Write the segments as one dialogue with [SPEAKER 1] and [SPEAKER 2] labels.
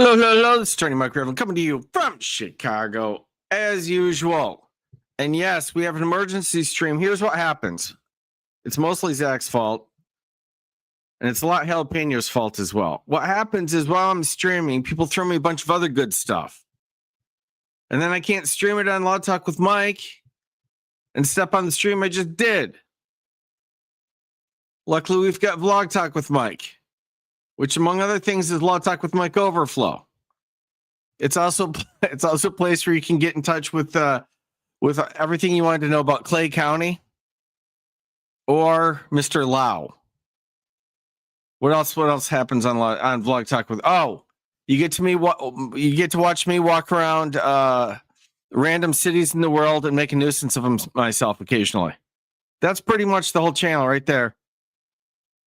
[SPEAKER 1] Hello, this is Attorney Mike Rivlin coming to you from Chicago, as usual. And yes, we have an emergency stream. Here's what happens. It's mostly Zach's fault, and it's a lot Jalapeno's fault as well. What happens is while I'm streaming, people throw me a bunch of other good stuff. And then I can't stream it on Law Talk with Mike and step on the stream I just did. Luckily, we've got Vlog Talk with Mike, which among other things is Law Talk with Mike Overflow. It's also a place where you can get in touch with everything you wanted to know about Clay County or Mr. Lau. What else happens on Vlog Talk with? Oh, you get to watch me walk around random cities in the world and make a nuisance of myself occasionally. That's pretty much the whole channel right there.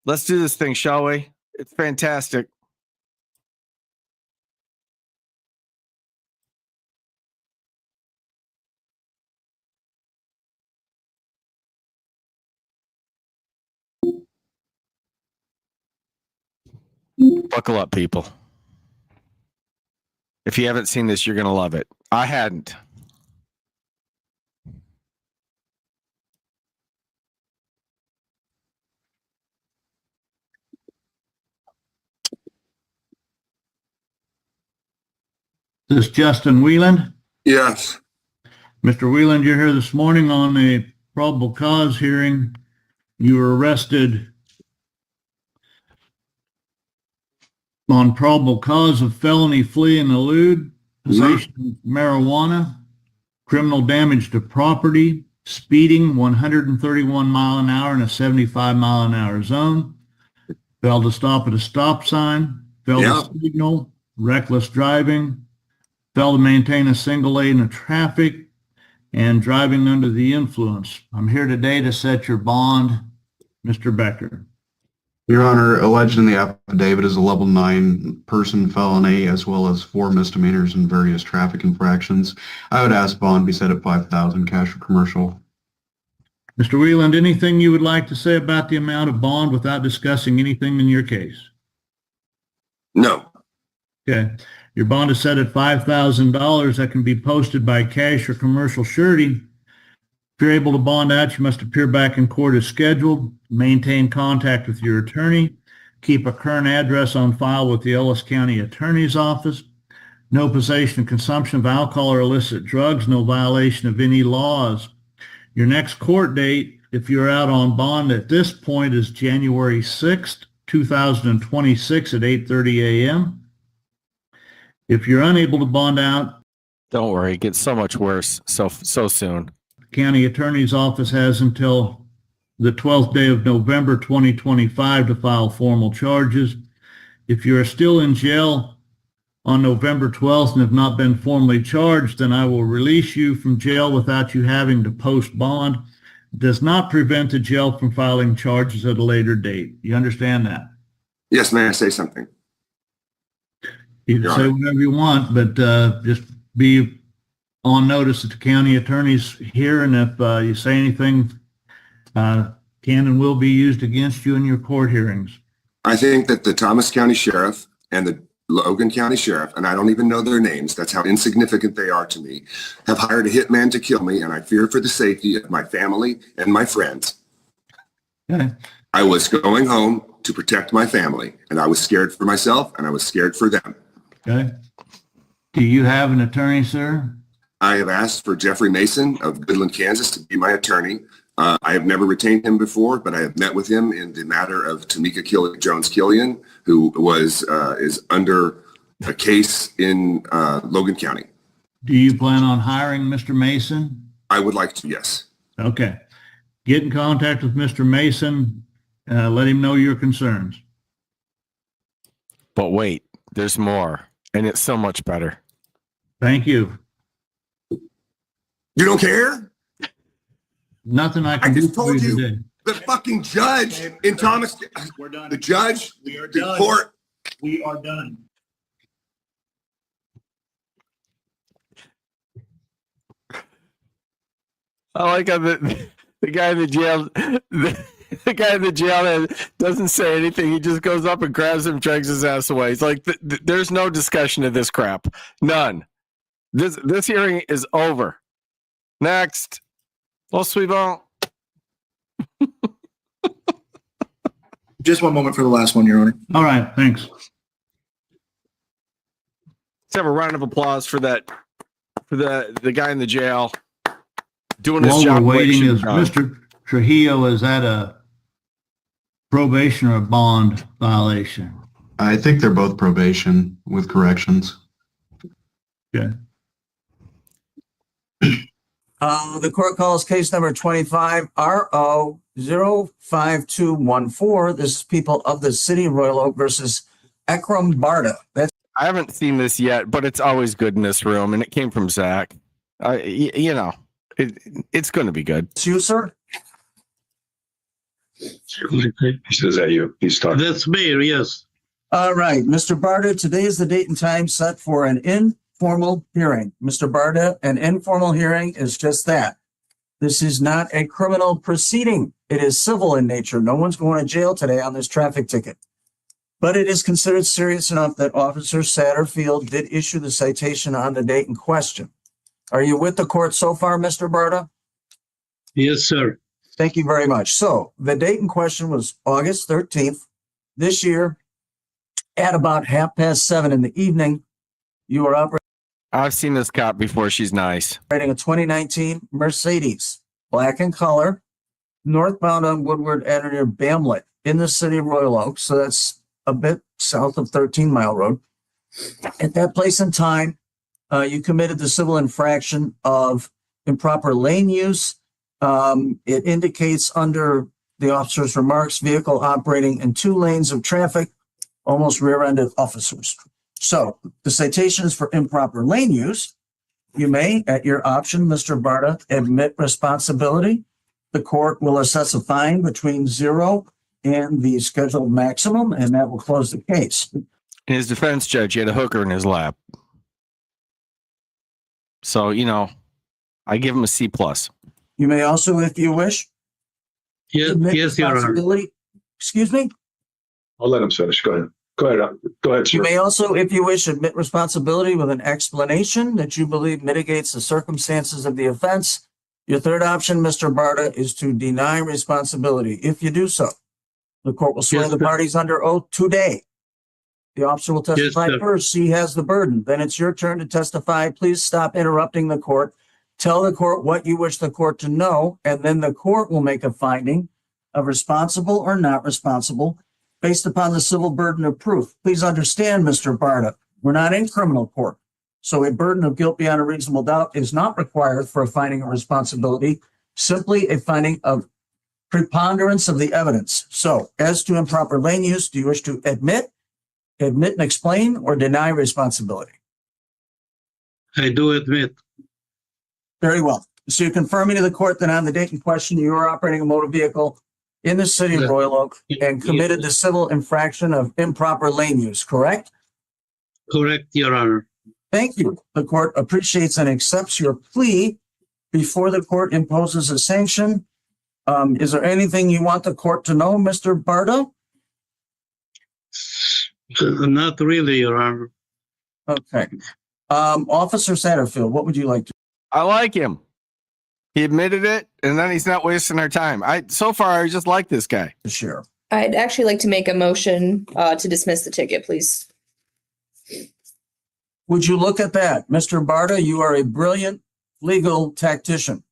[SPEAKER 1] Let's do this thing, shall we? It's fantastic. Buckle up, people. If you haven't seen this, you're going to love it. I hadn't.
[SPEAKER 2] This is Justin Wieland.
[SPEAKER 3] Yes.
[SPEAKER 2] Mr. Wieland, you're here this morning on a probable cause hearing. You were arrested on probable cause of felony flee and elude, possession of marijuana, criminal damage to property, speeding 131 mile an hour in a 75 mile an hour zone, failed to stop at a stop sign, failed to signal, reckless driving, failed to maintain a single lane of traffic, and driving under the influence. I'm here today to set your bond, Mr. Becker.
[SPEAKER 3] Your Honor, alleged in the affidavit is a level 9 person felony as well as 4 misdemeanors and various traffic infractions. I would ask bond be set at $5,000 cash or commercial.
[SPEAKER 2] Mr. Wieland, anything you would like to say about the amount of bond without discussing anything in your case?
[SPEAKER 3] No.
[SPEAKER 2] Okay. Your bond is set at $5,000 that can be posted by cash or commercial surety. If you're able to bond out, you must appear back in court as scheduled, maintain contact with your attorney, keep a current address on file with the Ellis County Attorney's Office, no possession and consumption of alcohol or illicit drugs, no violation of any laws. Your next court date, if you're out on bond at this point, is January 6th, 2026 at 8:30 a.m. If you're unable to bond out,
[SPEAKER 1] don't worry, it gets so much worse so soon.
[SPEAKER 2] The county attorney's office has until the 12th day of November 2025 to file formal charges. If you're still in jail on November 12th and have not been formally charged, then I will release you from jail without you having to post bond. It does not prevent the jail from filing charges at a later date. You understand that?
[SPEAKER 3] Yes, may I say something?
[SPEAKER 2] You can say whatever you want, but just be on notice that the county attorney's here, and if you say anything, can and will be used against you in your court hearings.
[SPEAKER 3] I think that the Thomas County Sheriff and the Logan County Sheriff, and I don't even know their names, that's how insignificant they are to me, have hired a hitman to kill me, and I fear for the safety of my family and my friends.
[SPEAKER 2] Okay.
[SPEAKER 3] I was going home to protect my family, and I was scared for myself, and I was scared for them.
[SPEAKER 2] Okay. Do you have an attorney, sir?
[SPEAKER 3] I have asked for Jeffrey Mason of Goodland, Kansas to be my attorney. I have never retained him before, but I have met with him in the matter of Tamika Jones-Killian, who is under a case in Logan County.
[SPEAKER 2] Do you plan on hiring Mr. Mason?
[SPEAKER 3] I would like to, yes.
[SPEAKER 2] Okay. Get in contact with Mr. Mason. Let him know your concerns.
[SPEAKER 1] But wait, there's more, and it's so much better.
[SPEAKER 2] Thank you.
[SPEAKER 3] You don't care?
[SPEAKER 2] Nothing I can
[SPEAKER 3] I
[SPEAKER 2] do
[SPEAKER 3] just
[SPEAKER 2] for
[SPEAKER 3] told
[SPEAKER 2] you
[SPEAKER 3] you
[SPEAKER 2] today.
[SPEAKER 3] the fucking judge in Thomas,
[SPEAKER 4] We're done.
[SPEAKER 3] the judge,
[SPEAKER 4] We are
[SPEAKER 3] the
[SPEAKER 4] done.
[SPEAKER 3] court.
[SPEAKER 4] We are done.
[SPEAKER 1] I like how the guy in the jail, the guy in the jail that doesn't say anything. He just goes up and grabs him, drags his ass away. He's like, there's no discussion of this crap. None. This hearing is over. Next. Au suivant.
[SPEAKER 4] Just one moment for the last one, Your Honor.
[SPEAKER 2] All right, thanks.
[SPEAKER 1] Let's have a round of applause for that, for the guy in the jail doing his
[SPEAKER 2] While
[SPEAKER 1] job.
[SPEAKER 2] we're waiting, is
[SPEAKER 1] done.
[SPEAKER 2] Mr. Trujillo, is that a probation or a bond violation?
[SPEAKER 5] I think they're both probation with corrections.
[SPEAKER 2] Okay.
[SPEAKER 6] The court calls case number 25 RO 05214. This is people of the city of Royal Oak versus Ekram Barda. That's
[SPEAKER 1] I haven't seen this yet, but it's always good in this room, and it came from Zach. You know, it's going to be good.
[SPEAKER 6] you, sir.
[SPEAKER 7] He says that you. He's talking.
[SPEAKER 8] That's Mayor, yes.
[SPEAKER 6] All right, Mr. Barda, today is the date and time set for an informal hearing. Mr. Barda, an informal hearing is just that. This is not a criminal proceeding. It is civil in nature. No one's going to jail today on this traffic ticket. But it is considered serious enough that Officer Satterfield did issue the citation on the date in question. Are you with the court so far, Mr. Barda?
[SPEAKER 8] Yes, sir.
[SPEAKER 6] Thank you very much. So the date in question was August 13th this year at about 7:30 in the evening. You were operating
[SPEAKER 1] I've seen this cop before. She's nice.
[SPEAKER 6] a 2019 Mercedes, black in color, northbound on Woodward Avenue near Bamlet in the city of Royal Oak. So that's a bit south of 13 Mile Road. At that place and time, you committed the civil infraction of improper lane use. It indicates under the officer's remarks, vehicle operating in two lanes of traffic, almost rear-ended officers. So the citation is for improper lane use. You may, at your option, Mr. Barda, admit responsibility. The court will assess a fine between 0 and the scheduled maximum, and that will close the case.
[SPEAKER 1] In his defense, judge, he had a hooker in his lap. So, you know, I give him a C+.
[SPEAKER 6] You may also, if you wish,
[SPEAKER 8] Yes,
[SPEAKER 6] admit
[SPEAKER 8] yes, Your Honor.
[SPEAKER 6] responsibility. Excuse me?
[SPEAKER 7] I'll let him finish. Go ahead. Go ahead. Go ahead, sir.
[SPEAKER 6] You may also, if you wish, admit responsibility with an explanation that you believe mitigates the circumstances of the offense. Your third option, Mr. Barda, is to deny responsibility. If you do so, the court will swear
[SPEAKER 8] Yes,
[SPEAKER 6] the
[SPEAKER 8] sir.
[SPEAKER 6] parties under oath today. The officer will testify
[SPEAKER 8] sir.
[SPEAKER 6] first. He has the burden. Then it's your turn to testify. Please stop interrupting the court. Tell the court what you wish the court to know, and then the court will make a finding of responsible or not responsible based upon the civil burden of proof. Please understand, Mr. Barda, we're not in criminal court. So a burden of guilt beyond a reasonable doubt is not required for a finding of responsibility, simply a finding of preponderance of the evidence. So as to improper lane use, do you wish to admit and explain, or deny responsibility?
[SPEAKER 8] I do admit.
[SPEAKER 6] Very well. So you're confirming to the court that on the date in question, you were operating a motor vehicle in the city of
[SPEAKER 8] Yeah.
[SPEAKER 6] Royal Oak and committed the civil infraction of improper lane use, correct?
[SPEAKER 8] Correct, Your Honor.
[SPEAKER 6] Thank you. The court appreciates and accepts your plea. Before the court imposes a sanction, is there anything you want the court to know, Mr. Barda?
[SPEAKER 8] Not really, Your Honor.
[SPEAKER 6] Okay. Officer Satterfield, what would you like to?
[SPEAKER 1] I like him. He admitted it, and then he's not wasting our time. So far, I just like this guy.
[SPEAKER 6] Share.
[SPEAKER 9] I'd actually like to make a motion to dismiss the ticket, please.
[SPEAKER 6] Would you look at that? Mr. Barda, you are a brilliant legal tactician.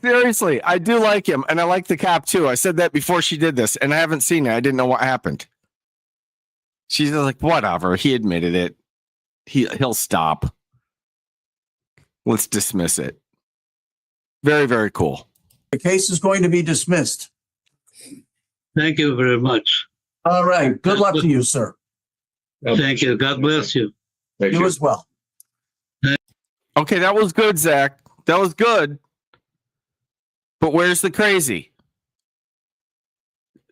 [SPEAKER 1] Seriously, I do like him, and I like the cop too. I said that before she did this, and I haven't seen it. I didn't know what happened. She's like, whatever. He admitted it. He'll stop. Let's dismiss it. Very, very cool.
[SPEAKER 6] The case is going to be dismissed.
[SPEAKER 8] Thank you very much.
[SPEAKER 6] All right. Good luck to you, sir.
[SPEAKER 8] Thank you. God bless you.
[SPEAKER 7] Thank
[SPEAKER 6] You
[SPEAKER 7] you.
[SPEAKER 6] as well.
[SPEAKER 1] Okay, that was good, Zach. That was good. But where's the crazy?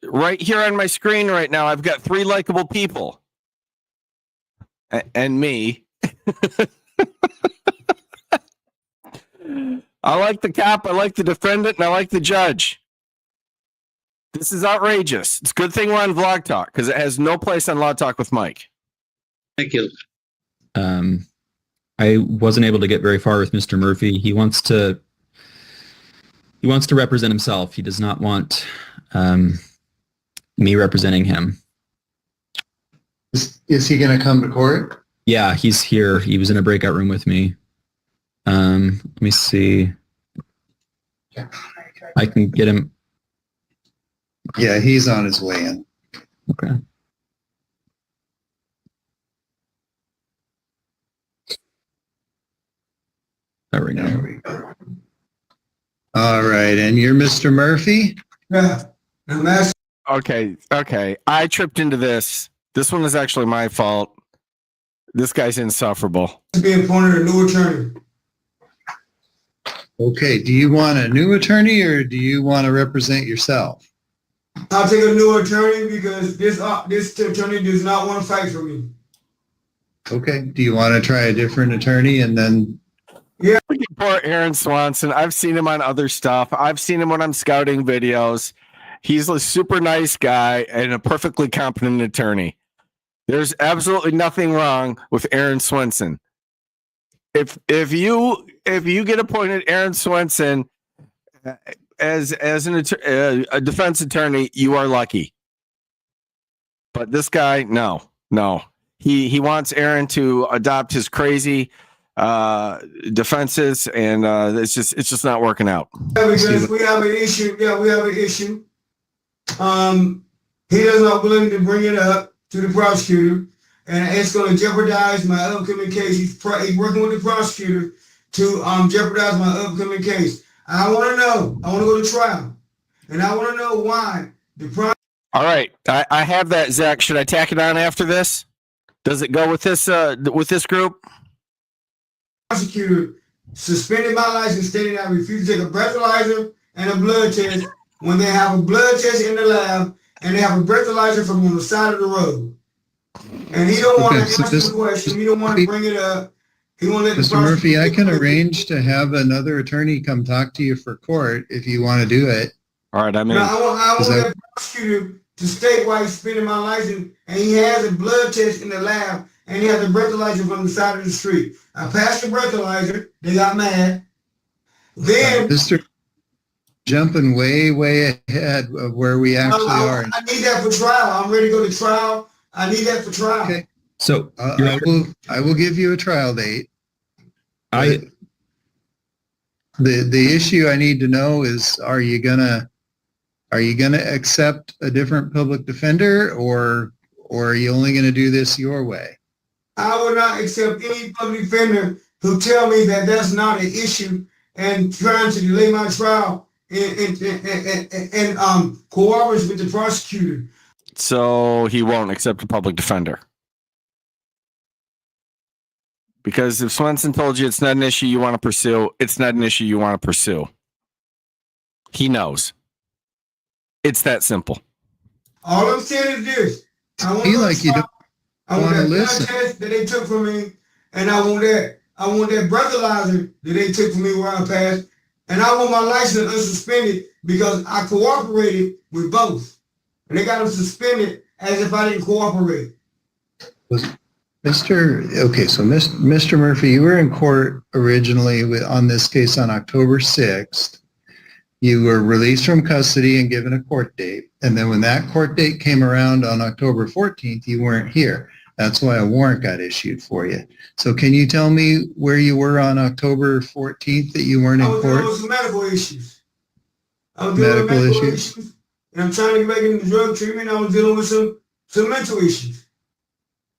[SPEAKER 1] Right here on my screen right now, I've got 3 likable people. And me. I like the cop, I like the defendant, and I like the judge. This is outrageous. It's a good thing we're on Vlog Talk because it has no place on Law Talk with Mike.
[SPEAKER 8] Thank you.
[SPEAKER 4] I wasn't able to get very far with Mr. Murphy. He wants to represent himself. He does not want me representing him.
[SPEAKER 5] Is he going to come to court?
[SPEAKER 4] Yeah, he's here. He was in a breakout room with me. Let me see. I can get him.
[SPEAKER 5] Yeah, he's on his way in.
[SPEAKER 4] Okay. There we
[SPEAKER 5] There
[SPEAKER 4] go.
[SPEAKER 5] we go. All right, and you're Mr. Murphy?
[SPEAKER 10] Yeah, and that's
[SPEAKER 1] Okay. I tripped into this. This one is actually my fault. This guy's insufferable.
[SPEAKER 10] to be appointed a new attorney.
[SPEAKER 5] Okay, do you want a new attorney or do you want to represent yourself?
[SPEAKER 10] I'll take a new attorney because this attorney does not want to fight for me.
[SPEAKER 5] Okay, do you want to try a different attorney and then,
[SPEAKER 1] Poor Aaron Swanson. I've seen him on other stuff. I've seen him when I'm scouting videos. He's a super nice guy and a perfectly competent attorney. There's absolutely nothing wrong with Aaron Swanson. If you get appointed Aaron Swanson as a defense attorney, you are lucky. But this guy, no. He wants Aaron to adopt his crazy defenses, and it's just not working out.
[SPEAKER 10] Yeah, because we have an issue. Yeah, we have an issue. He does not willing to bring it up to the prosecutor, and it's going to jeopardize my upcoming case. He's working with the prosecutor to jeopardize my upcoming case. I want to know. I want to go to trial, and I want to know why the prosecutor.
[SPEAKER 1] All right, I have that, Zach. Should I tack it on after this? Does it go with this group?
[SPEAKER 10] Prosecutor suspended my license, stating I refuse to take a breathalyzer and a blood test when they have a blood test in the lab and they have a breathalyzer from on the side of the road. And he don't want to
[SPEAKER 5] Okay, so
[SPEAKER 10] answer the question. He don't want to bring it up. He won't let the
[SPEAKER 5] Mr. Murphy, I can
[SPEAKER 10] prosecutor-
[SPEAKER 5] arrange to have another attorney come talk to you for court if you want to do it.
[SPEAKER 1] All right, I'm in.
[SPEAKER 10] No, I
[SPEAKER 5] Is
[SPEAKER 10] want
[SPEAKER 5] that-
[SPEAKER 10] the prosecutor to state why he's suspending my license, and he has a blood test in the lab, and he has a breathalyzer from the side of the street. I passed the breathalyzer. They got mad. Then
[SPEAKER 5] Mr. Jumping way ahead of where we actually are.
[SPEAKER 10] I need that for trial. I'm ready to go to trial. I need that for trial.
[SPEAKER 5] Okay.
[SPEAKER 4] So Your Honor,
[SPEAKER 5] I will give you a trial date.
[SPEAKER 4] I
[SPEAKER 5] The issue I need to know is, are you gonna accept a different public defender, or are you only gonna do this your way?
[SPEAKER 10] I will not accept any public defender who tell me that that's not an issue and trying to delay my trial and cooperate with the prosecutor.
[SPEAKER 1] So he won't accept a public defender. Because if Swenson told you it's not an issue you want to pursue, it's not an issue you want to pursue. He knows. It's that simple.
[SPEAKER 10] All I'm saying is this. I want
[SPEAKER 5] Feel like you don't
[SPEAKER 10] I want
[SPEAKER 5] wanna
[SPEAKER 10] that blood
[SPEAKER 5] listen.
[SPEAKER 10] test that they took from me, and I want that breathalyzer that they took from me where I passed, and I want my license unsuspended because I cooperated with both. And they got them suspended as if I didn't cooperate.
[SPEAKER 5] Mr. Murphy, you were in court originally on this case on October 6th. You were released from custody and given a court date. And then when that court date came around on October 14th, you weren't here. That's why a warrant got issued for you. So can you tell me where you were on October 14th that you weren't
[SPEAKER 10] I
[SPEAKER 5] in
[SPEAKER 10] was dealing
[SPEAKER 5] court?
[SPEAKER 10] with some medical issues. I was dealing with
[SPEAKER 5] Medical
[SPEAKER 10] medical
[SPEAKER 5] issues?
[SPEAKER 10] issues, and I'm trying to get back into drug treatment. I was dealing with some mental issues.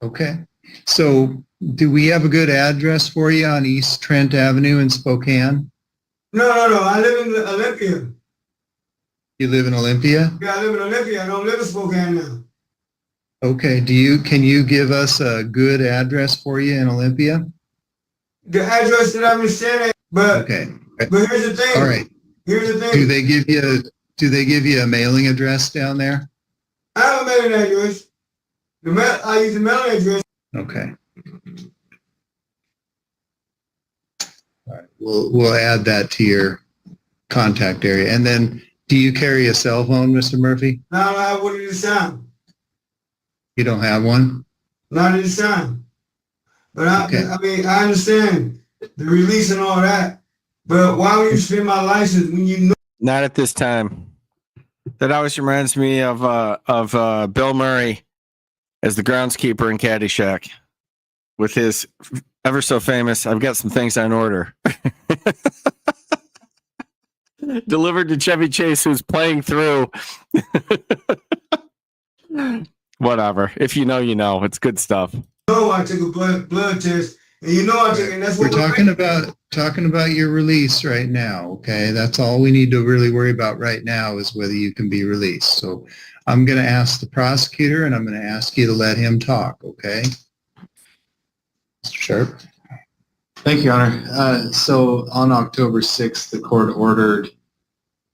[SPEAKER 5] Okay. So do we have a good address for you on East Trent Avenue in Spokane?
[SPEAKER 10] No. I live in Olympia.
[SPEAKER 5] You live in Olympia?
[SPEAKER 10] Yeah, I live in Olympia. I don't live in Spokane now.
[SPEAKER 5] Okay. Can you give us a good address for you in Olympia?
[SPEAKER 10] The address that I've been staying at, but
[SPEAKER 5] Okay.
[SPEAKER 10] but here's the thing.
[SPEAKER 5] All right.
[SPEAKER 10] Here's the thing.
[SPEAKER 5] Do they give you a mailing address down there?
[SPEAKER 10] I have a mailing address. I use the mailing address.
[SPEAKER 5] Okay. All right. we'll add that to your contact area. And then, do you carry a cell phone, Mr. Murphy?
[SPEAKER 10] No, I don't have one at this time.
[SPEAKER 5] You don't have one?
[SPEAKER 10] Not at this time. But
[SPEAKER 5] Okay.
[SPEAKER 10] I mean, I understand the release and all that. But why would you spend my license when you know?
[SPEAKER 1] Not at this time. That always reminds me of Bill Murray as the groundskeeper in Caddyshack with his ever so famous, "I've got some things on order." Delivered to Chevy Chase, who's playing through. Whatever. If you know, you know. It's good stuff.
[SPEAKER 10] I took a blood test, and you know I took, and that's
[SPEAKER 5] We're
[SPEAKER 10] what
[SPEAKER 5] talking about your release right now, okay? That's all we need to really worry about right now is whether you can be released. So I'm going to ask the prosecutor, and I'm going to ask you to let him talk, okay? Mr. Sharp?
[SPEAKER 11] Thank you, Your Honor. So on October 6th, the court ordered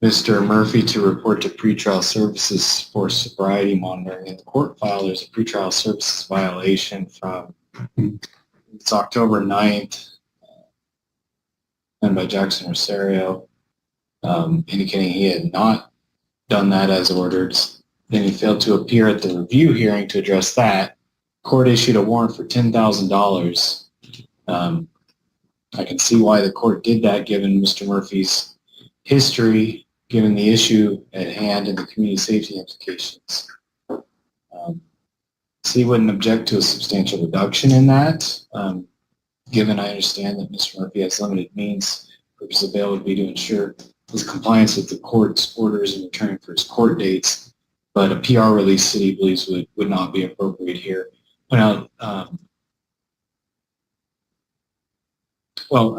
[SPEAKER 11] Mr. Murphy to report to pretrial services for sobriety monitoring. In the court file, there's a pretrial services violation from it's October 9th, and by Jackson Rosario, indicating he had not done that as ordered. Then he failed to appear at the review hearing to address that. Court issued a warrant for $10,000. I can see why the court did that given Mr. Murphy's history, given the issue at hand and the community safety implications. So he wouldn't object to a substantial reduction in that, given I understand that Mr. Murphy has limited means. Purpose of bail would be to ensure his compliance with the court's orders in return for his court dates, but a PR release city believes would not be appropriate here. Well,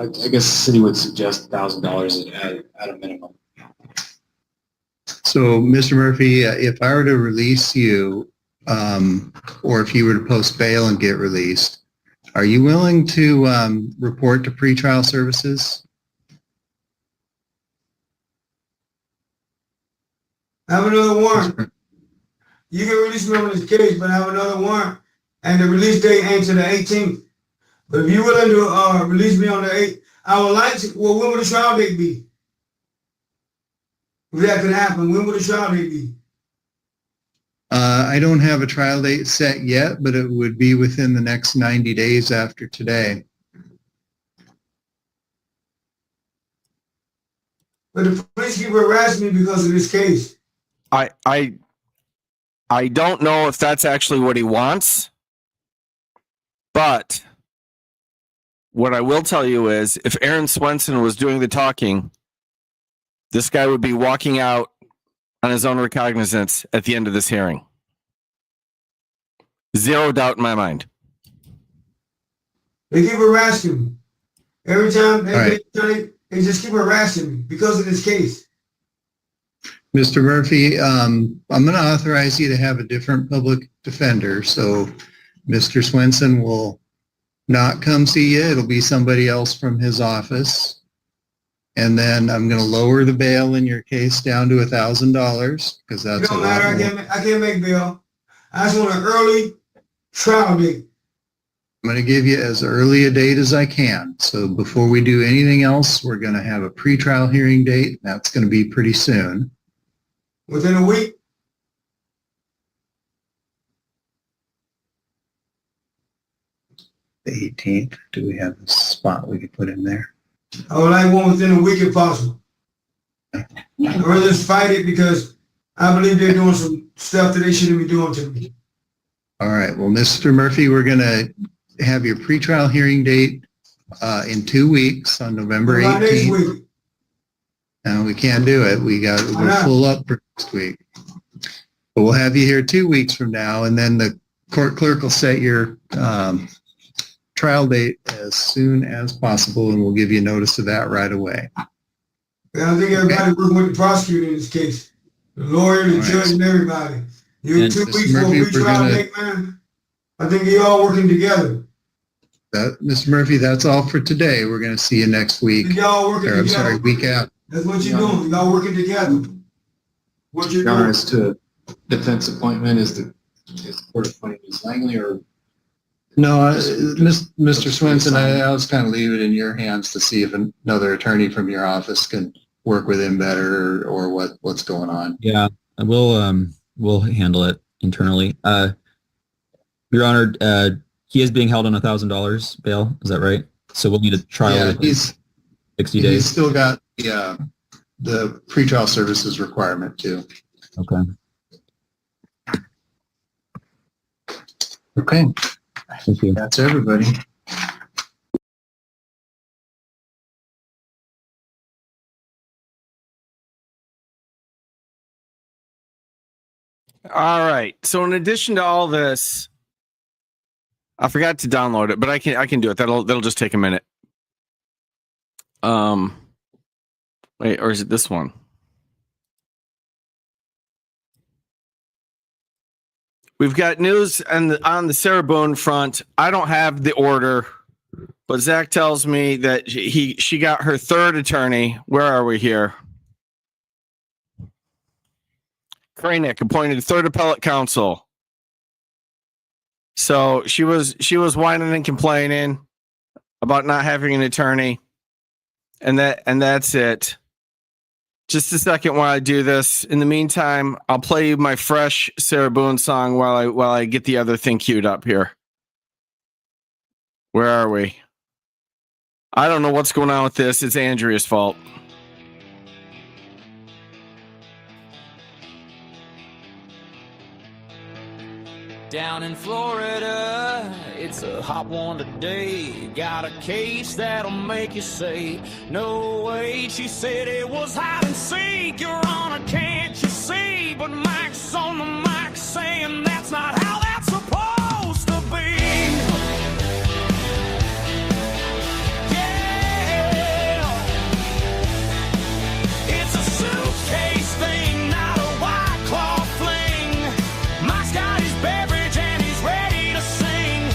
[SPEAKER 11] I guess the city would suggest $1,000 at a minimum.
[SPEAKER 5] So, Mr. Murphy, if I were to release you, or if you were to post bail and get released, are you willing to report to pretrial services?
[SPEAKER 10] I have another warrant. You can release me on this case, but I have another warrant, and the release date ain't to the 18th. But if you're willing to release me on the 8th, I would like to. Well, when would the trial date be? If that could happen, when would the trial date be?
[SPEAKER 5] I don't have a trial date set yet, but it would be within the next 90 days after today.
[SPEAKER 10] But the police keep harassing me because of this case.
[SPEAKER 1] I don't know if that's actually what he wants, but what I will tell you is if Aaron Swenson was doing the talking, this guy would be walking out on his own recognizance at the end of this hearing. Zero doubt in my mind.
[SPEAKER 10] They keep harassing me. Every time they just keep harassing me because of this case.
[SPEAKER 5] Mr. Murphy, I'm going to authorize you to have a different public defender. So Mr. Swenson will not come see you. It'll be somebody else from his office. And then I'm going to lower the bail in your case down to $1,000 because that's
[SPEAKER 10] It don't matter. I can't make bail. I just want an early trial date.
[SPEAKER 5] I'm going to give you as early a date as I can. So before we do anything else, we're going to have a pretrial hearing date. That's going to be pretty soon.
[SPEAKER 10] Within a week?
[SPEAKER 5] The 18th. Do we have a spot we could put in there?
[SPEAKER 10] I would like one within a week if possible. I'd rather just fight it because I believe they're doing some stuff that they shouldn't be doing to me.
[SPEAKER 5] All right. Well, Mr. Murphy, we're going to have your pretrial hearing date in 2 weeks on November 18th.
[SPEAKER 10] Next week.
[SPEAKER 5] No, we can't do it. We're full up for next week. But we'll have you here 2 weeks from now, and then the court clerk will set your trial date as soon as possible, and we'll give you notice of that right away.
[SPEAKER 10] I think everybody working with the prosecutor in this case. The lawyer, the judge, and everybody. You 2 weeks for a pretrial date, man. I think you're all working together.
[SPEAKER 5] Mr. Murphy, that's all for today. We're going to see you next week.
[SPEAKER 10] Y'all working together.
[SPEAKER 5] I'm sorry, week out.
[SPEAKER 10] That's what you're doing. Y'all working together. What you're doing.
[SPEAKER 11] As to defense appointment, is the court appointing Ms. Langley, or
[SPEAKER 5] No, Mr. Swenson, I was kind of leave it in your hands to see if another attorney from your office can work with him better or what's going on.
[SPEAKER 4] Yeah, we'll handle it internally. Your Honor, he is being held on $1,000 bail. Is that right? So we'll need a trial.
[SPEAKER 5] Yeah,
[SPEAKER 4] of 60 days.
[SPEAKER 5] He's still got the pretrial services requirement too.
[SPEAKER 4] Okay.
[SPEAKER 5] Okay.
[SPEAKER 4] Thank you.
[SPEAKER 5] That's everybody.
[SPEAKER 1] All right. So in addition to all this, I forgot to download it, but I can do it. That'll just take a minute. Wait, or is it this one? We've got news on the Sarabone front. I don't have the order, but Zach tells me that she got her third attorney. Where are we here? Kranick appointed third appellate counsel. So she was whining and complaining about not having an attorney, and that's it. Just a second while I do this. In the meantime, I'll play you my fresh Sarabone song while I get the other thing queued up here. Where are we? I don't know what's going on with this. It's Andrea's fault.
[SPEAKER 12] Down in Florida, it's a hot one today. Got a case that'll make you say, no way. She said it was hide and seek. Your Honor, can't you see? But Mike's on the mic saying that's not how that's supposed to be. Yeah, it's a suitcase thing, not a white cloth fling. Mike's got his beverage and he's ready to sing.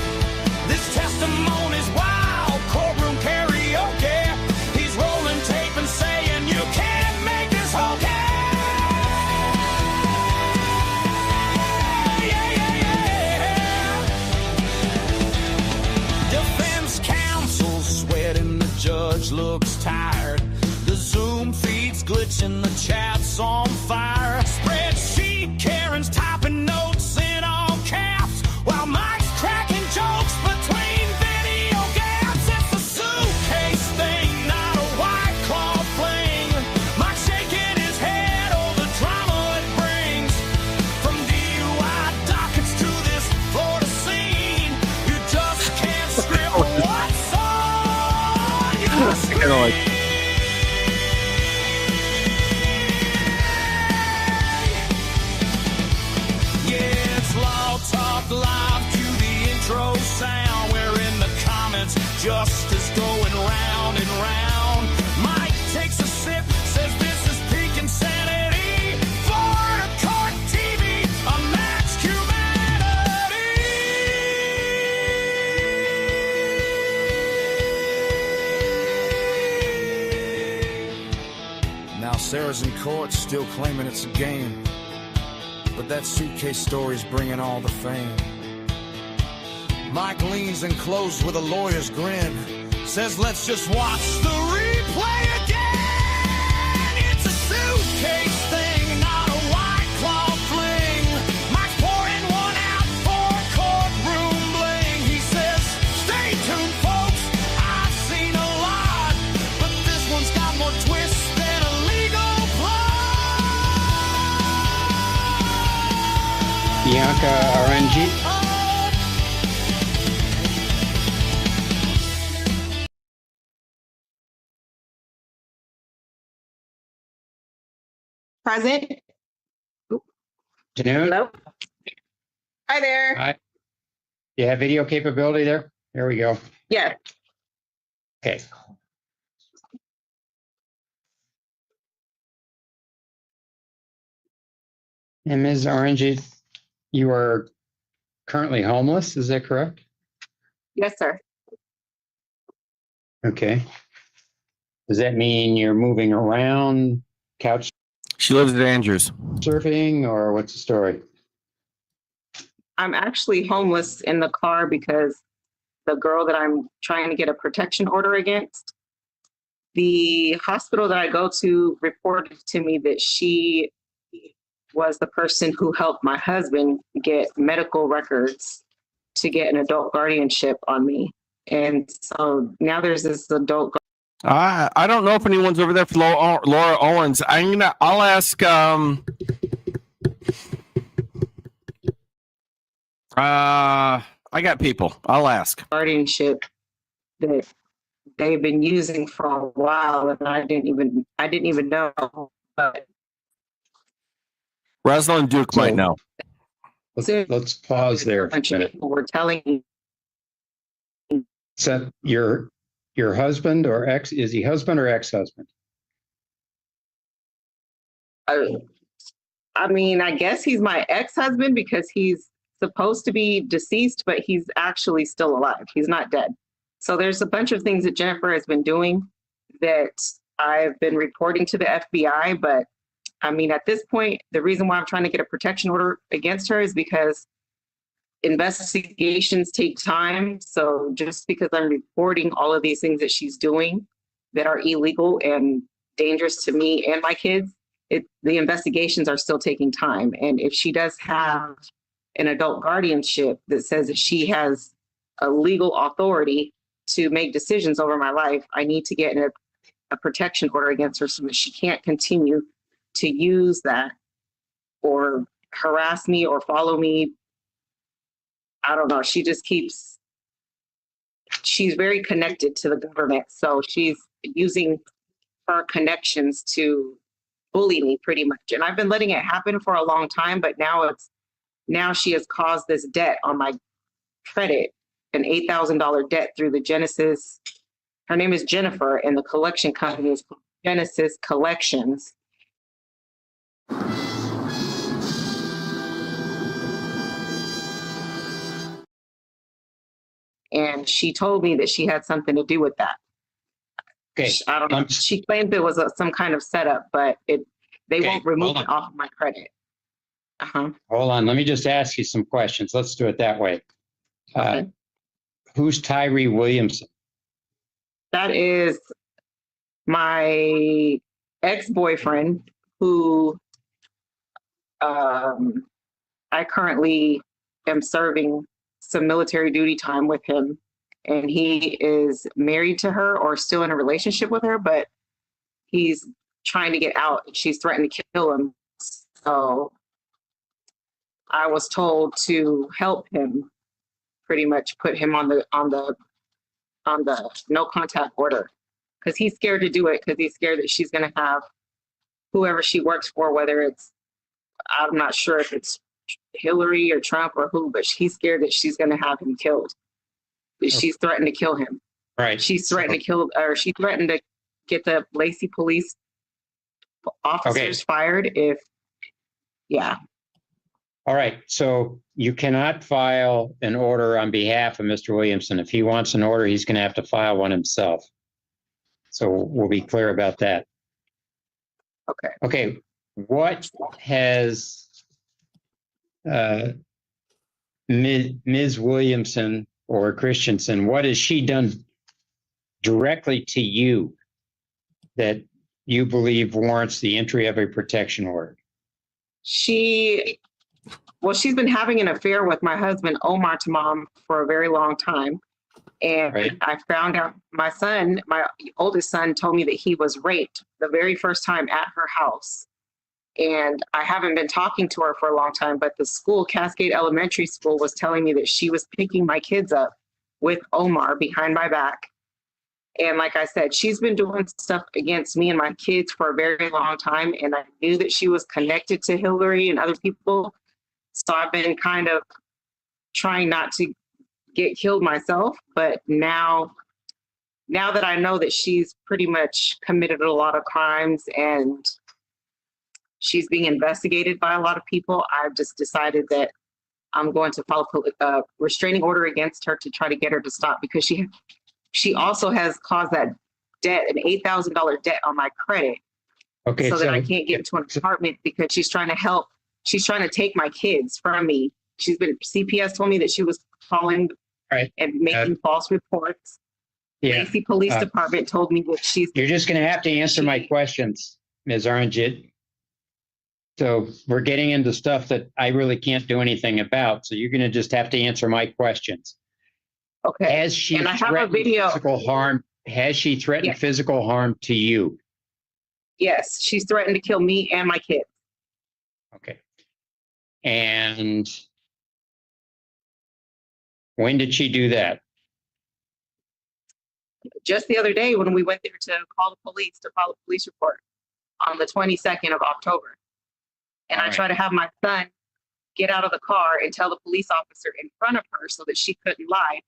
[SPEAKER 12] This testimony's wild, courtroom karaoke. He's rolling tape and saying you can't make this okay. Yeah, yeah, yeah. Defense counsel sweating, the judge looks tired. The Zoom feed's glitching, the chat's on fire. Spreadsheet Karen's typing notes in all caps while Mike's cracking jokes between video gaps. It's a suitcase thing, not a white cloth fling. Mike's shaking his head, oh, the drama it brings. From DUI dockets to this Florida scene, you just can't script what's on your screen. Yeah, it's Law Talk Live to the intro sound. We're in the comments, justice going round and round. Mike takes a sip, says this is peak insanity. Florida Court TV, unmatched humanity. Now Sarah's in court, still claiming it's a game. But that suitcase story's bringing all the fame. Mike leans and closes with a lawyer's grin. Says, let's just watch the replay again. It's a suitcase thing, not a white cloth fling. Mike's pouring one out for a courtroom bling. He says, stay tuned, folks. I've seen a lot, but this one's got more twists than a legal plot.
[SPEAKER 13] Bianca Orangi.
[SPEAKER 14] Present.
[SPEAKER 13] Janu?
[SPEAKER 14] Hello. Hi there.
[SPEAKER 13] Hi. You have video capability there? There we go.
[SPEAKER 14] Yeah.
[SPEAKER 13] Okay. And Ms. Orangi, you are currently homeless, is that correct?
[SPEAKER 14] Yes, sir.
[SPEAKER 13] Okay. Does that mean you're moving around, couch
[SPEAKER 1] She lives at Andrews.
[SPEAKER 13] surfing, or what's the story?
[SPEAKER 14] I'm actually homeless in the car because the girl that I'm trying to get a protection order against. The hospital that I go to reported to me that she was the person who helped my husband get medical records to get an adult guardianship on me. And so now there's this adult.
[SPEAKER 1] I don't know if anyone's over there for Laura Owens. I'll ask. I got people. I'll ask.
[SPEAKER 14] Guardianship that they've been using for a while, and I didn't even know. But
[SPEAKER 1] Rosalind Duke might know.
[SPEAKER 13] Let's pause there.
[SPEAKER 14] A bunch of people were telling me.
[SPEAKER 13] So your husband or ex, is he husband or ex-husband?
[SPEAKER 14] I mean, I guess he's my ex-husband because he's supposed to be deceased, but he's actually still alive. He's not dead. So there's a bunch of things that Jennifer has been doing that I've been reporting to the FBI. But I mean, at this point, the reason why I'm trying to get a protection order against her is because investigations take time. So just because I'm reporting all of these things that she's doing that are illegal and dangerous to me and my kids, the investigations are still taking time. And if she does have an adult guardianship that says that she has a legal authority to make decisions over my life, I need to get a protection order against her so that she can't continue to use that or harass me or follow me. I don't know. She's very connected to the government. So she's using her connections to bully me pretty much. And I've been letting it happen for a long time, but now she has caused this debt on my credit, an $8,000 debt through the Genesis. Her name is Jennifer, and the collection company is Genesis Collections. And she told me that she had something to do with that.
[SPEAKER 13] Okay.
[SPEAKER 14] I don't know. She claimed it was some kind of setup, but they won't remove it off of my credit.
[SPEAKER 13] Hold on. Let me just ask you some questions. Let's do it that way.
[SPEAKER 14] Okay.
[SPEAKER 13] Who's Tyree Williamson?
[SPEAKER 14] That is my ex-boyfriend who I currently am serving some military duty time with him. And he is married to her or still in a relationship with her, but he's trying to get out. She's threatened to kill him. So I was told to help him, pretty much put him on the no contact order, because he's scared to do it, because he's scared that she's going to have whoever she works for, whether it's, I'm not sure if it's Hillary or Trump or who, but he's scared that she's going to have him killed. She's threatened to kill him.
[SPEAKER 13] Right.
[SPEAKER 14] She's threatened to kill, or she threatened to get the Lacey police officers fired if, yeah.
[SPEAKER 13] All right. So you cannot file an order on behalf of Mr. Williamson. If he wants an order, he's going to have to file one himself. So we'll be clear about that.
[SPEAKER 14] Okay.
[SPEAKER 13] Okay. What has Ms. Williamson or Christensen, what has she done directly to you that you believe warrants the entry of a protection order?
[SPEAKER 14] She's been having an affair with my husband, Omar Tamam, for a very long time. And
[SPEAKER 13] right.
[SPEAKER 14] I found out my oldest son told me that he was raped the very first time at her house. And I haven't been talking to her for a long time, but the school, Cascade Elementary School, was telling me that she was picking my kids up with Omar behind my back. And like I said, she's been doing stuff against me and my kids for a very long time. And I knew that she was connected to Hillary and other people. So I've been kind of trying not to get killed myself. But now that I know that she's pretty much committed a lot of crimes and she's being investigated by a lot of people, I've just decided that I'm going to file a restraining order against her to try to get her to stop, because she also has caused that debt, an $8,000 debt on my credit.
[SPEAKER 13] Okay,
[SPEAKER 14] so that I can't get into an apartment, because she's trying to take my kids from me. CPS told me that she was calling
[SPEAKER 13] Right.
[SPEAKER 14] and making false reports.
[SPEAKER 13] Yeah.
[SPEAKER 14] Lacey Police Department told me that she's.
[SPEAKER 13] You're just going to have to answer my questions, Ms. Orange. So we're getting into stuff that I really can't do anything about. So you're going to just have to answer my questions.
[SPEAKER 14] Okay.
[SPEAKER 13] Has she
[SPEAKER 14] And I have a
[SPEAKER 13] threatened
[SPEAKER 14] video.
[SPEAKER 13] physical harm? Has she threatened
[SPEAKER 14] Yes.
[SPEAKER 13] physical harm to you?
[SPEAKER 14] Yes, she's threatened to kill me and my kids.
[SPEAKER 13] Okay. And when did she do that?
[SPEAKER 14] Just the other day when we went there to call the police, to file a police report on the 22nd of October. And
[SPEAKER 13] All
[SPEAKER 14] I
[SPEAKER 13] right.
[SPEAKER 14] tried to have my son get out of the car and tell the police officer in front of her so that she couldn't lie.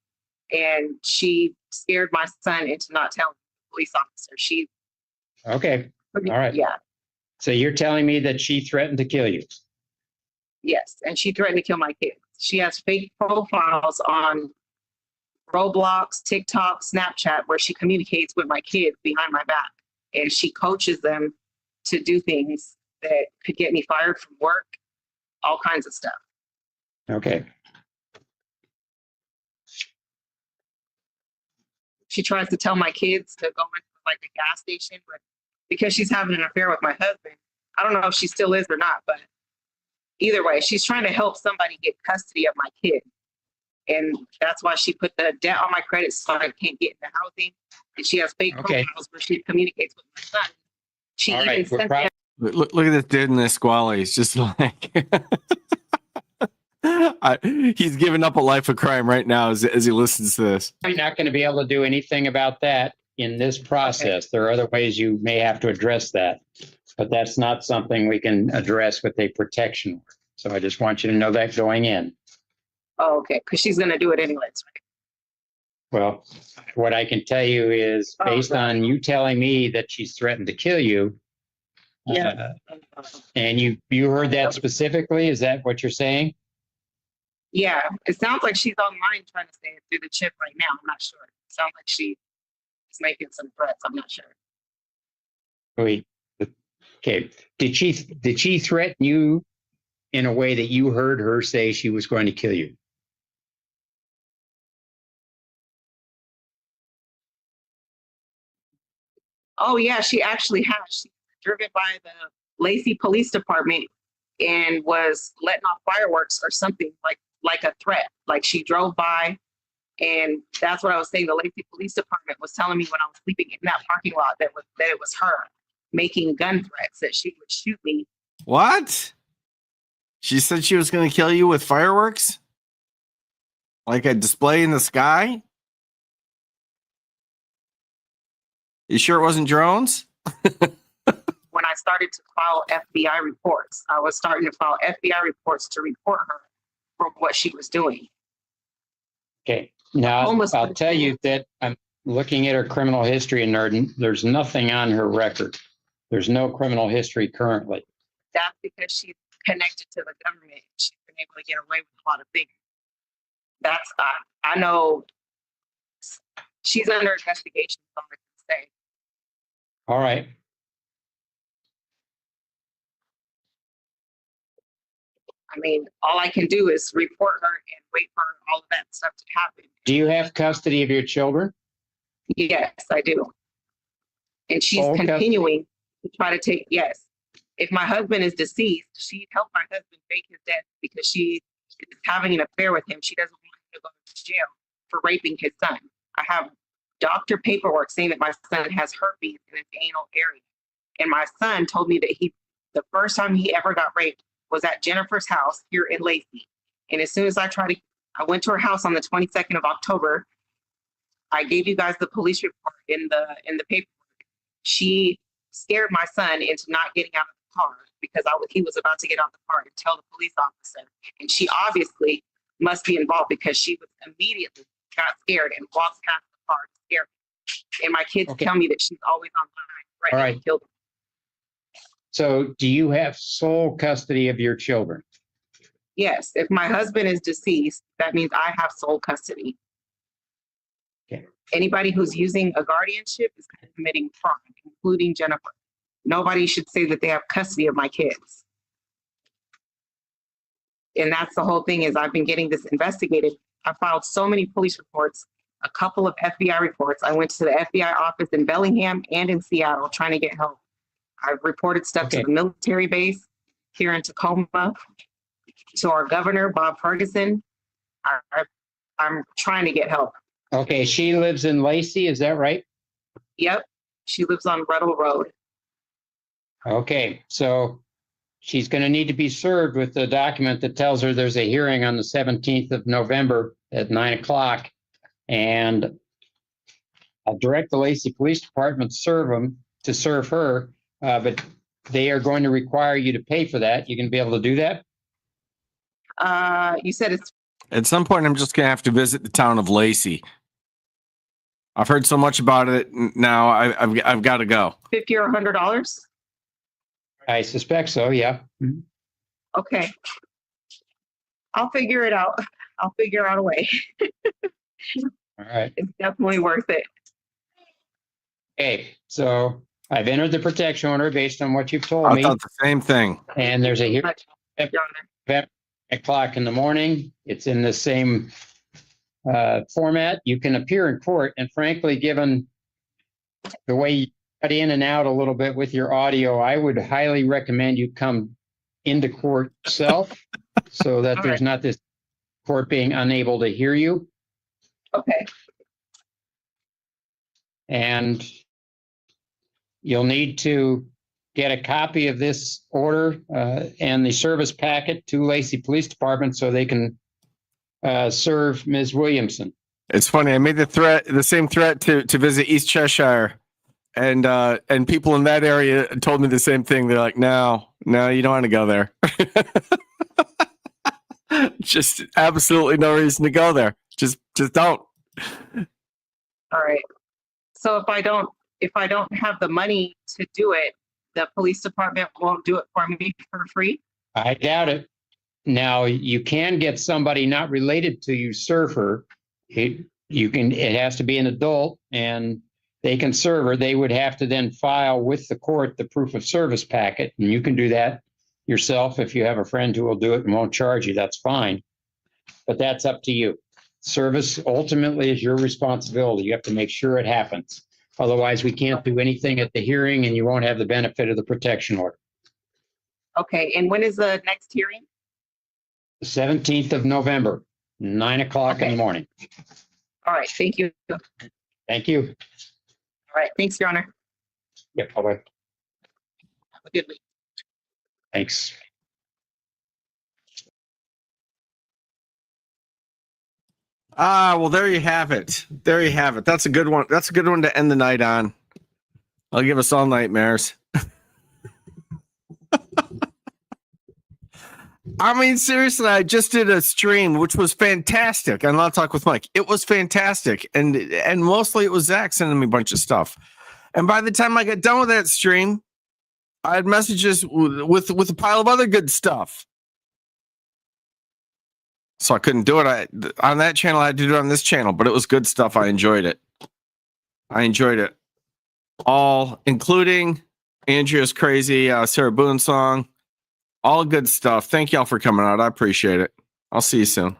[SPEAKER 14] And she scared my son into not telling the police officer. She.
[SPEAKER 13] Okay. All right.
[SPEAKER 14] Yeah.
[SPEAKER 13] So you're telling me that she threatened to kill you?
[SPEAKER 14] Yes. And she threatened to kill my kids. She has fake profiles on Roblox, TikTok, Snapchat, where she communicates with my kids behind my back. And she coaches them to do things that could get me fired from work, all kinds of stuff.
[SPEAKER 13] Okay.
[SPEAKER 14] She tries to tell my kids to go into like a gas station, but because she's having an affair with my husband, I don't know if she still is or not, but either way, she's trying to help somebody get custody of my kid. And that's why she put the debt on my credit so I can't get into housing. And she has fake
[SPEAKER 13] Okay.
[SPEAKER 14] profiles where she communicates with my son. She
[SPEAKER 13] All
[SPEAKER 14] even
[SPEAKER 13] right. We're
[SPEAKER 14] sent
[SPEAKER 13] prob-
[SPEAKER 1] Look at this dude in this squally. He's just like he's giving up a life of crime right now as he listens to this.
[SPEAKER 13] You're not going to be able to do anything about that in this process. There are other ways you may have to address that, but that's not something we can address with a protection order. So I just want you to know that going in.
[SPEAKER 14] Oh, okay. Because she's going to do it anyways.
[SPEAKER 13] Well, what I can tell you is based on you telling me that she's threatened to kill you.
[SPEAKER 14] Yeah.
[SPEAKER 13] And you heard that specifically? Is that what you're saying?
[SPEAKER 14] Yeah. It sounds like she's online trying to stay through the chip right now. I'm not sure. It sounds like she is making some threats. I'm not sure.
[SPEAKER 13] Wait. Okay. Did she threaten you in a way that you heard her say she was going to kill you?
[SPEAKER 14] Oh yeah, she actually has. She's driven by the Lacey Police Department and was letting off fireworks or something like a threat. Like she drove by, and that's what I was saying. The Lacey Police Department was telling me when I was sleeping in that parking lot that it was her making gun threats that she would shoot me.
[SPEAKER 1] What? She said she was going to kill you with fireworks? Like a display in the sky? You sure it wasn't drones?
[SPEAKER 14] When I started to file FBI reports, I was starting to file FBI reports to report her for what she was doing.
[SPEAKER 13] Okay. Now, I'll tell you that I'm looking at her criminal history, and there's nothing on her record. There's no criminal history currently.
[SPEAKER 14] That's because she's connected to the government. She's been able to get away with a lot of things. That's, I know she's under investigation, so I can say.
[SPEAKER 13] All right.
[SPEAKER 14] I mean, all I can do is report her and wait for all of that stuff to happen.
[SPEAKER 13] Do you have custody of your children?
[SPEAKER 14] Yes, I do. And she's
[SPEAKER 13] Full
[SPEAKER 14] continuing to try to take, yes. If my husband is deceased, she helped my husband fake his death because she is having an affair with him. She doesn't want him to go to jail for raping his son. I have doctor paperwork saying that my son has herpes in his anal area. And my son told me that the first time he ever got raped was at Jennifer's house here in Lacey. And as soon as I went to her house on the 22nd of October. I gave you guys the police report in the paperwork. She scared my son into not getting out of the car because he was about to get out the car and tell the police officer. And she obviously must be involved because she was immediately got scared and walked past the car scared. And my kids tell me that she's always online, right? To kill them.
[SPEAKER 13] So do you have sole custody of your children?
[SPEAKER 14] Yes. If my husband is deceased, that means I have sole custody.
[SPEAKER 13] Okay.
[SPEAKER 14] Anybody who's using a guardianship is committing crime, including Jennifer. Nobody should say that they have custody of my kids. And that's the whole thing is I've been getting this investigated I filed so many police reports, a couple of FBI reports. I went to the FBI office in Bellingham and in Seattle trying to get help. I've reported stuff to the military base here in Tacoma, to our governor, Bob Ferguson. I'm trying to get help.
[SPEAKER 13] Okay, she lives in Lacey, is that right?
[SPEAKER 14] Yep. She lives on Ruddle Road.
[SPEAKER 13] Okay, so she's going to need to be served with the document that tells her there's a hearing on the 17th of November at 9:00. And I'll direct the Lacey Police Department to serve her, but they are going to require you to pay for that. You can be able to do that?
[SPEAKER 14] You said it's
[SPEAKER 1] At some point, I'm just going to have to visit the town of Lacey. I've heard so much about it now. I've got to go.
[SPEAKER 14] $50 or $100?
[SPEAKER 13] I suspect so, yeah.
[SPEAKER 14] Okay. I'll figure it out. I'll figure out a way.
[SPEAKER 13] All right.
[SPEAKER 14] It's definitely worth it.
[SPEAKER 13] Okay, so I've entered the protection order based on what you've told me.
[SPEAKER 1] I thought the same thing.
[SPEAKER 13] And there's a hearing at 8:00 in the morning. It's in the same format. You can appear in court. And frankly, given the way you cut in and out a little bit with your audio, I would highly recommend you come into court yourself so that there's not this court being unable to hear you.
[SPEAKER 14] Okay.
[SPEAKER 13] And you'll need to get a copy of this order and the service packet to Lacey Police Department so they can serve Ms. Williamson.
[SPEAKER 1] It's funny. I made the same threat to visit East Cheshire, and people in that area told me the same thing. They're like, no, you don't want to go there. Just absolutely no reason to go there. Just don't.
[SPEAKER 14] All right. So if I don't have the money to do it, the police department won't do it for me for free?
[SPEAKER 13] I doubt it. Now, you can get somebody not related to you serve her. It has to be an adult, and they can serve her. They would have to then file with the court the proof of service packet, and you can do that yourself. If you have a friend who will do it and won't charge you, that's fine. But that's up to you. Service ultimately is your responsibility. You have to make sure it happens. Otherwise, we can't do anything at the hearing, and you won't have the benefit of the protection order.
[SPEAKER 14] Okay. And when is the next hearing?
[SPEAKER 13] The 17th of November, 9:00 in the morning.
[SPEAKER 14] All right. Thank you.
[SPEAKER 13] Thank you.
[SPEAKER 14] All right. Thanks, Your Honor.
[SPEAKER 13] Yep. Bye-bye.
[SPEAKER 14] Have a good week.
[SPEAKER 13] Thanks.
[SPEAKER 1] Well, there you have it. There you have it. That's a good one. That's a good one to end the night on. I'll give us all nightmares. I mean, seriously, I just did a stream, which was fantastic on Law Talk with Mike. It was fantastic. And mostly it was Zach sending me a bunch of stuff. And by the time I got done with that stream, I had messages with a pile of other good stuff. So I couldn't do it on that channel. I had to do it on this channel, but it was good stuff. I enjoyed it. All, including Andrea's crazy Sarabone song. All good stuff. Thank y'all for coming out. I appreciate it. I'll see you soon.